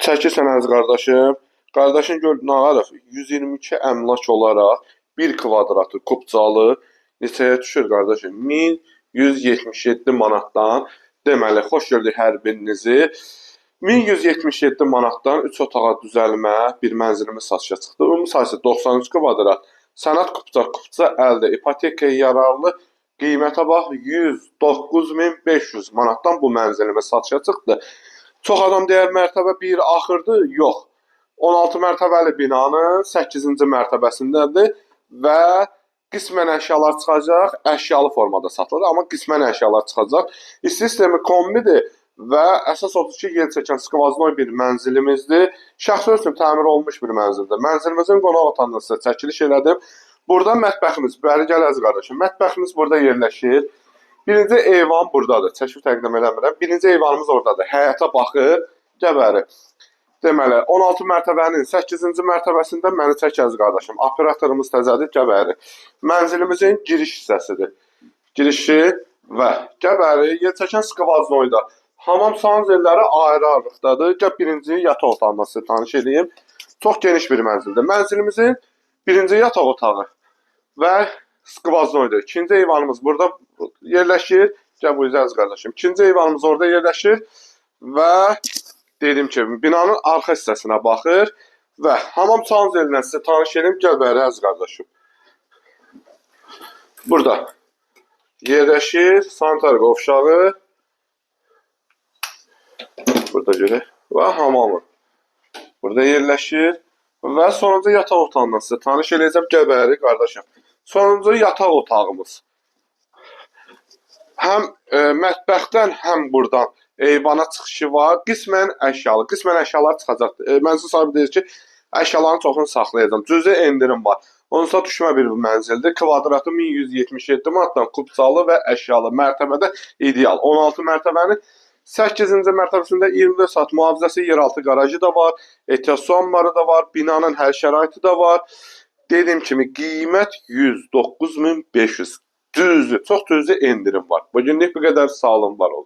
Çəkirsən əziz qardaşım. Qardaşın gördün Ağarov 122 əmlak olaraq bir kvadratı kubcalı neçəyə düşür qardaşım? 1177 manatdan. Deməli, xoş gördük hər birinizi. 1177 manatdan 3 otağa düzəlmə bir mənzilimiz satışa çıxdı. Ümumi sayısı 93 kvadrat. Sənəd kubca əldə ipotekaya yararlı qiymətə bax 109.500 manatdan bu mənzilimiz satışa çıxdı. Çox adam deyər mərtəbə 1 axırdı. Yox. 16 mərtəbəli binanın 8-ci mərtəbəsindədir və qismən əşyalar çıxacaq, əşyalı formada satılır, amma qismən əşyalar çıxacaq. İsti sistemi kombidir və əsas odur ki, yer çəkən skvaznoy bir mənzilimizdir. Şəxsi üçün təmir olunmuş bir mənzildir. Mənzilimizin qonaq otağından sizə çəkiliş elədim. Burada mətbəximiz, bəri gəl əziz qardaşım, mətbəximiz burada yerləşir. Birinci eyvan buradadır, çəkib təqdim eləmirəm. Birinci eyvanımız oradadır, həyata baxır, gəbəri. Deməli, 16 mərtəbənin 8-ci mərtəbəsində məni çək əziz qardaşım. Operatorumuz təzədir, gəbəri. Mənzilimizin giriş hissəsidir. Girişi və gəbəri, yer çəkən skvaznoyda. Hamam sanzelləri ayrı-ayrılıqdadır. Gəl birinci yataq otağından sizə tanış edeyim. Çox geniş bir mənzildir. Mənzilimizin birinci yataq otağı və skvaznoydur. İkinci eyvanımız burada yerləşir. Gəl bu əziz qardaşım. İkinci eyvanımız orada yerləşir və dedim ki, binanın arxa hissəsinə baxır və hamam sanzelindən sizə tanış edeyim. Gəl bəri əziz qardaşım. Burada yerləşir sanitar qovşağı. Burada görək. Və hamamı. Burada yerləşir və sonuncu yataq otağından sizə tanış edəcəm. Gəl bəri qardaşım. Sonuncu yataq otağımız. Həm mətbəxdən, həm buradan eyvana çıxışı var. Qismən əşyalı. Qismən əşyalar çıxacaqdır. Mənzil sahibi deyir ki, əşyaların çoxunu saxlayacağım. Cüzi endirim var. Onsa düşmə bir mənzildir. Kvadratı 1177 manatdan kubcalı və əşyalı mərtəbədə ideal. 16 mərtəbənin 8-ci mərtəbəsində 24 saat mühafizəsi, yeraltı qarajı da var, ehtiyat su ambarı da var, binanın hər şəraiti də var. Dediyim kimi qiymət 109.500. Düzdür, çox düzdür endirim var. Bugünlük bu qədər, sağ olun, var olun.